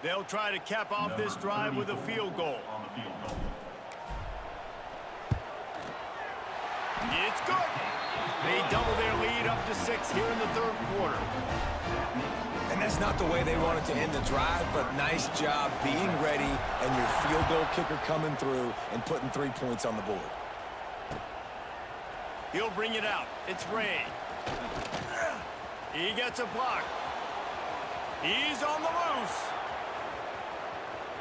They'll try to cap off this drive with a field goal. On the field goal. It's good. They double their lead up to 6 here in the third quarter. And that's not the way they wanted to end the drive, but nice job being ready and your field goal kicker coming through and putting 3 points on the board. He'll bring it out. It's Ray. He gets a block. He's on the loose.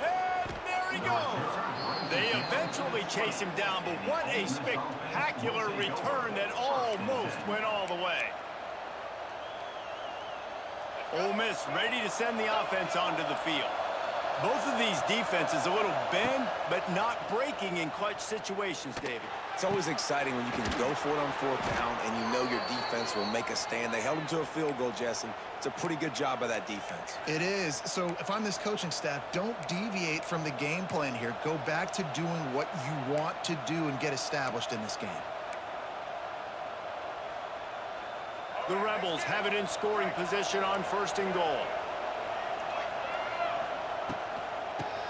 And there he goes. They eventually chase him down, but what a spectacular return that almost went all the way. Ole Miss ready to send the offense onto the field. Both of these defenses a little bend, but not breaking in clutch situations, David. It's always exciting when you can go for it on 4th down and you know your defense will make a stand. They held them to a field goal, Jesse. It's a pretty good job by that defense. It is. So if I'm this coaching staff, don't deviate from the game plan here. Go back to doing what you want to do and get established in this game. The Rebels have it in scoring position on 1st and goal.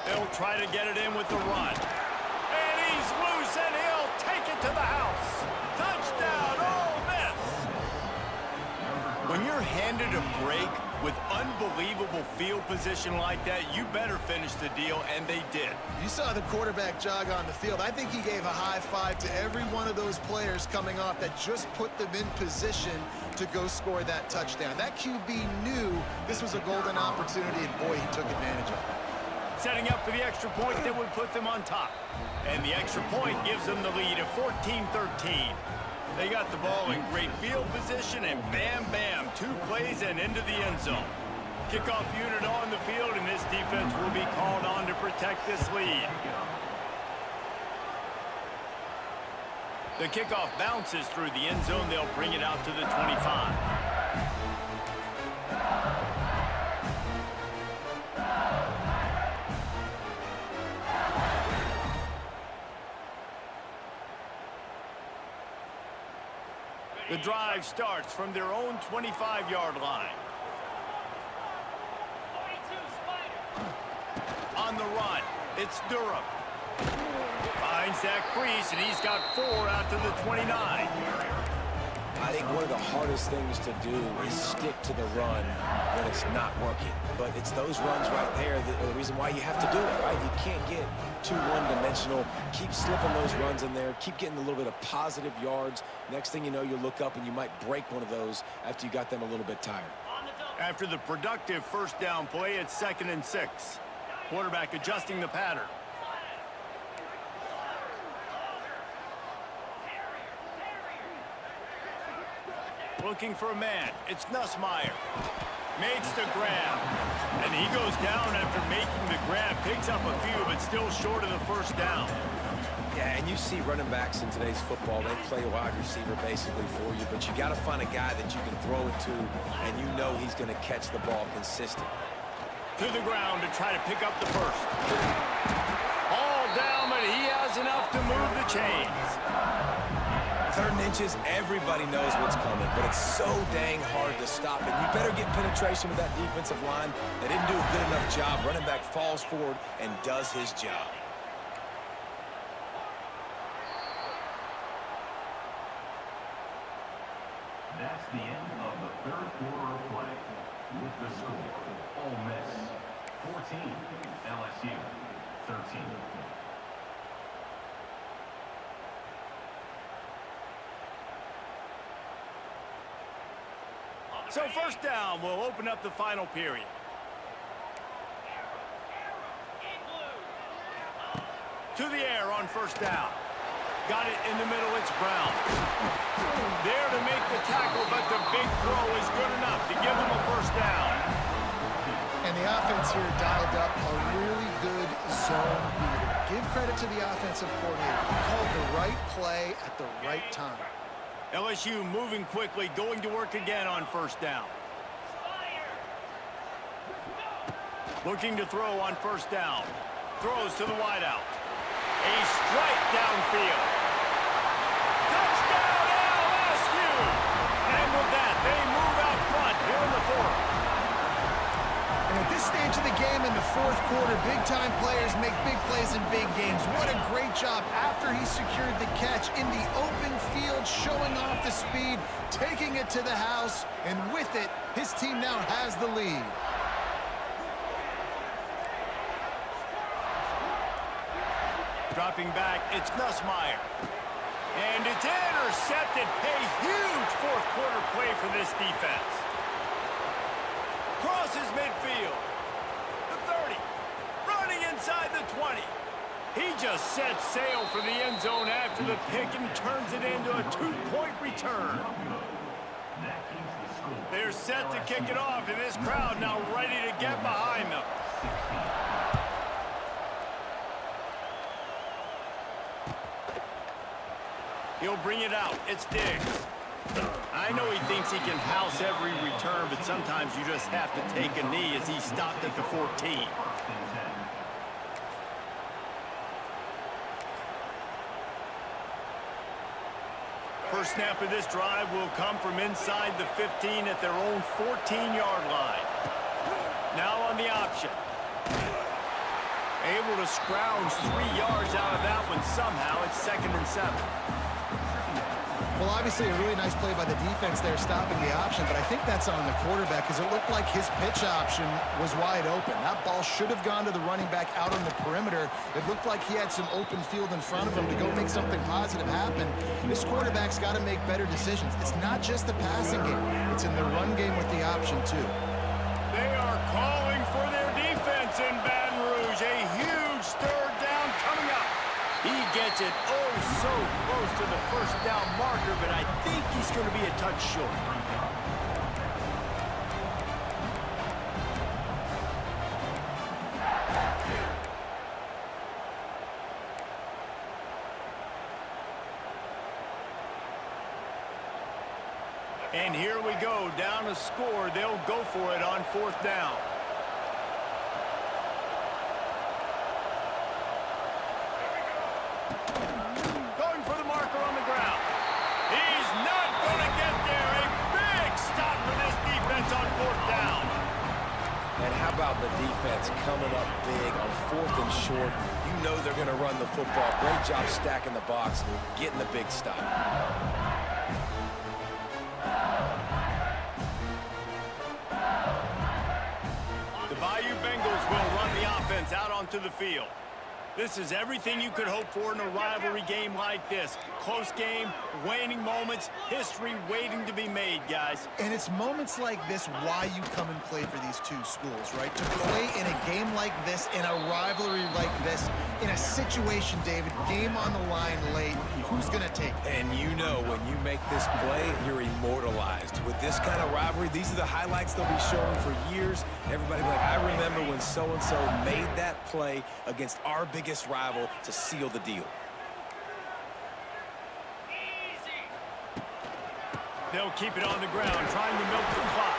They'll try to get it in with the run. And he's loose, and he'll take it to the house. Touchdown, Ole Miss! When you're handed a break with unbelievable field position like that, you better finish the deal, and they did. You saw the quarterback jog on the field. I think he gave a high five to every one of those players coming off that just put them in position to go score that touchdown. That QB knew this was a golden opportunity, and boy, he took advantage of it. Setting up for the extra point that would put them on top. And the extra point gives them the lead of 14-13. They got the ball in great field position, and bam, bam, 2 plays and into the end zone. Kickoff unit on the field, and this defense will be called on to protect this lead. The kickoff bounces through the end zone. They'll bring it out to the 25. The drive starts from their own 25-yard line. On the run, it's Durham. Finds that crease, and he's got 4 out to the 29. I think one of the hardest things to do is stick to the run when it's not working. But it's those runs right there that are the reason why you have to do it, right? You can't get too one-dimensional. Keep slipping those runs in there. Keep getting a little bit of positive yards. Next thing you know, you look up and you might break one of those after you got them a little bit tired. After the productive 1st down play, it's 2nd and 6. Quarterback adjusting the pattern. Looking for a man. It's Nussmeier. Makes the grab. And he goes down after making the grab. Picks up a few, but still short of the 1st down. Yeah, and you see running backs in today's football, they play wide receiver basically for you, but you got to find a guy that you can throw it to, and you know he's going to catch the ball consistently. To the ground to try to pick up the 1st. All down, but he has enough to move the chains. 3rd and inches, everybody knows what's coming, but it's so dang hard to stop it. You better get penetration with that defensive line. They didn't do a good enough job. Running back falls forward and does his job. That's the end of the 3rd quarter of play. With the score, Ole Miss 14, LSU 13. So 1st down will open up the final period. To the air on 1st down. Got it in the middle, it's Brown. There to make the tackle, but the big throw is good enough to give them a 1st down. And the offense here dialed up a really good zone reader. Give credit to the offensive coordinator. He called the right play at the right time. LSU moving quickly, going to work again on 1st down. Looking to throw on 1st down. Throws to the wideout. A strike downfield. Touchdown LSU! And with that, they move out front here in the 4th. And at this stage of the game in the 4th quarter, big-time players make big plays in big games. What a great job after he secured the catch in the open field, showing off the speed, taking it to the house, and with it, his team now has the lead. Dropping back, it's Nussmeier. And it's intercepted. A huge fourth quarter play for this defense. Crosses midfield. The 30. Running inside the 20. He just sets sail for the end zone after the pick and turns it into a 2-point return. They're set to kick it off, and this crowd now ready to get behind them. He'll bring it out. It's Diggs. I know he thinks he can house every return, but sometimes you just have to take a knee as he stopped at the 14. First snap of this drive will come from inside the 15 at their own 14-yard line. Now on the option. Able to scrounge 3 yards out of that one somehow. It's 2nd and 7. Well, obviously a really nice play by the defense there stopping the option, but I think that's on the quarterback because it looked like his pitch option was wide open. That ball should have gone to the running back out on the perimeter. It looked like he had some open field in front of him to go make something positive happen. This quarterback's got to make better decisions. It's not just the passing game. It's in the run game with the option, too. They are calling for their defense in Baton Rouge. A huge third down coming up. He gets it so close to the first down marker, but I think he's going to be a touch short. And here we go, down a score. They'll go for it on 4th down. About the defense coming up big on 4th and short. You know they're going to run the football. Great job stacking the box, getting the big stop. The Bayou Bengals will run the offense out onto the field. This is everything you could hope for in a rivalry game like this. Close game, waning moments, history waiting to be made, guys. And it's moments like this why you come and play for these two schools, right? To play in a game like this, in a rivalry like this, in a situation, David, game on the line late, who's going to take it? And you know when you make this play, you're immortalized. With this kind of rivalry, these are the highlights they'll be showing for years. Everybody will be like, I remember when so-and-so made that play against our biggest rival to seal the deal. They'll keep it on the ground, trying to milk the clock.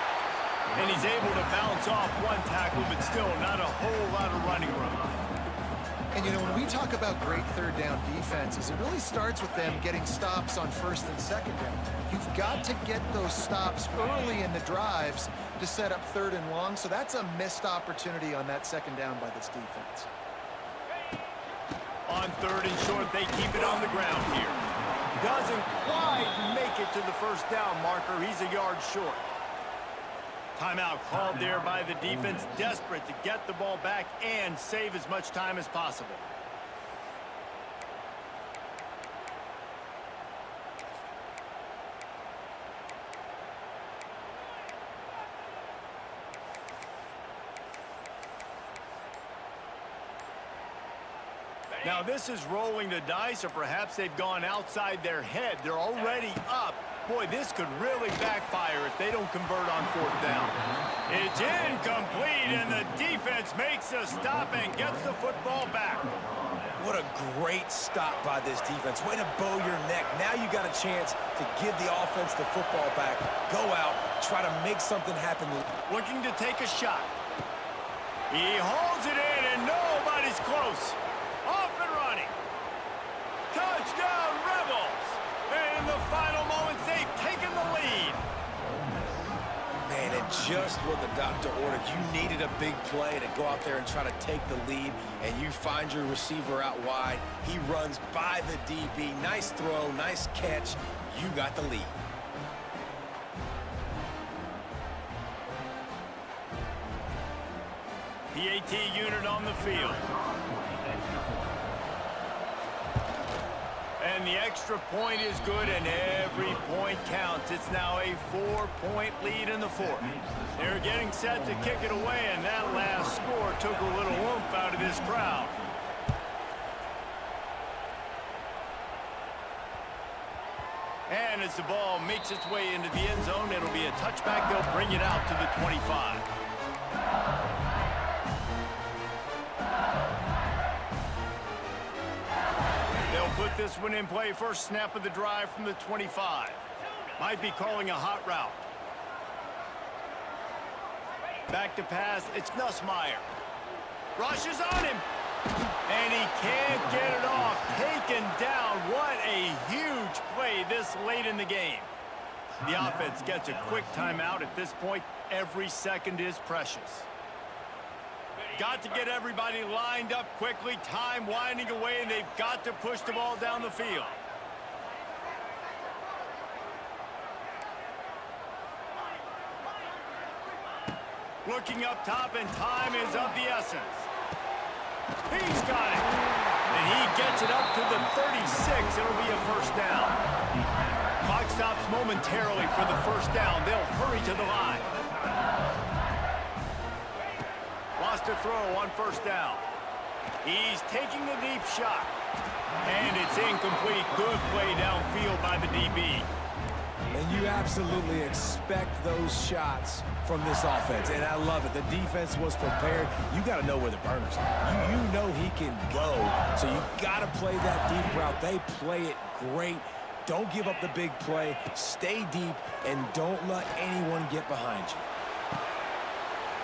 And he's able to bounce off one tackle, but still not a whole lot of running room. And, you know, when we talk about great third down defenses, it really starts with them getting stops on 1st and 2nd down. You've got to get those stops early in the drives to set up 3rd and long, so that's a missed opportunity on that 2nd down by this defense. On 3rd and short, they keep it on the ground here. Doesn't quite make it to the first down marker. He's a yard short. Timeout called there by the defense, desperate to get the ball back and save as much time as possible. Now this is rolling the dice, or perhaps they've gone outside their head. They're already up. Boy, this could really backfire if they don't convert on 4th down. It's incomplete, and the defense makes a stop and gets the football back. What a great stop by this defense. Way to bow your neck. Now you got a chance to give the offense the football back. Go out, try to make something happen. Looking to take a shot. He holds it in, and nobody's close. Off and running. Touchdown, Rebels. And in the final moments, they've taken the lead. Man, and just what the doctor ordered. You needed a big play to go out there and try to take the lead, and you find your receiver out wide. He runs by the DB. Nice throw, nice catch. you got the lead. PAT unit on the field. And the extra point is good, and every point counts. It's now a 4-point lead in the fourth. They're getting set to kick it away, and that last score took a little oomph out of this crowd. And as the ball makes its way into the end zone, it'll be a touchback. They'll bring it out to the 25. Put this one in play. First snap of the drive from the 25. Might be calling a hot route. Back to pass. It's Nussmeier. Rushes on him. And he can't get it off. Taken down. What a huge play this late in the game. The offense gets a quick timeout. At this point, every second is precious. Got to get everybody lined up quickly. Time winding away, and they've got to push the ball down the field. Looking up top, and time is of the essence. He's got it. And he gets it up to the 36. It'll be a first down. Clock stops momentarily for the first down. They'll hurry to the line. Lost a throw on first down. He's taking a deep shot. And it's incomplete. Good play downfield by the DB. And you absolutely expect those shots from this offense. And I love it. The defense was prepared. You got to know where the burners are. You know he can go. So you got to play that deep route. They play it great. Don't give up the big play. Stay deep and don't let anyone get behind you.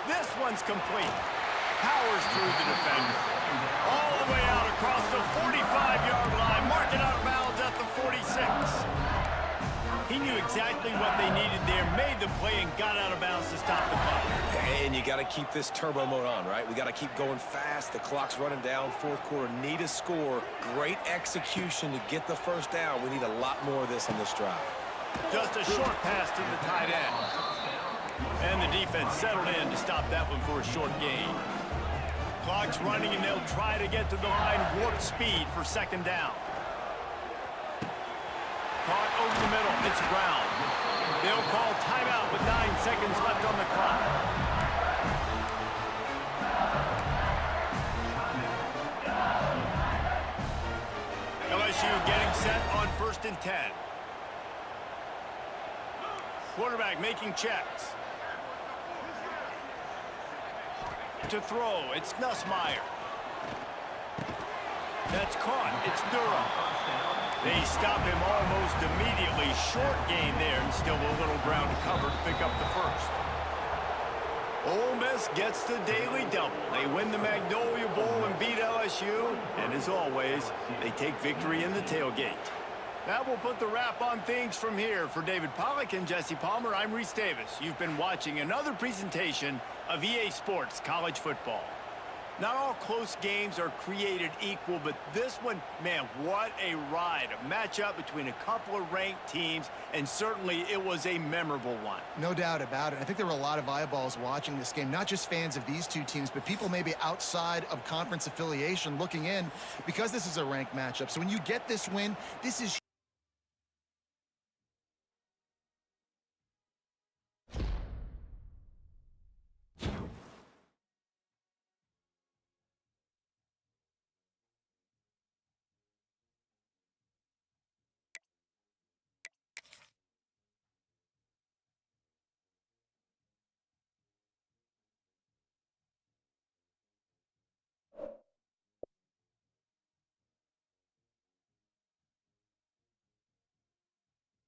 This one's complete. Powers through the defender. All the way out across the 45-yard line. Marking out of bounds at the 46. He knew exactly what they needed there, made the play, and got out of bounds to stop the clock. And you got to keep this turbo mode on, right? We got to keep going fast. The clock's running down. Fourth quarter, need a score. Great execution to get the first down. We need a lot more of this on this drive. Just a short pass to the tight end. And the defense settled in to stop that one for a short gain. Clock's running, and they'll try to get to the line. Warp speed for second down. Caught over the middle. It's Brown. They'll call timeout with 9 seconds left on the clock. LSU getting set on 1st and 10. Quarterback making checks. To throw, it's Nussmeier. That's caught. It's Durham. They stop him almost immediately. Short gain there, and still a little ground to cover to pick up the first. Ole Miss gets the daily double. They win the Magnolia Bowl and beat LSU. And as always, they take victory in the tailgate. That will put the wrap on things from here. For David Pollack and Jesse Palmer, I'm Reese Davis. You've been watching another presentation of EA Sports College Football. Not all close games are created equal, but this one, man, what a ride. A matchup between a couple of ranked teams, and certainly it was a memorable one. No doubt about it. I think there were a lot of eyeballs watching this game, not just fans of these two teams, but people maybe outside of conference affiliation looking in because this is a ranked matchup. So when you get this win, this is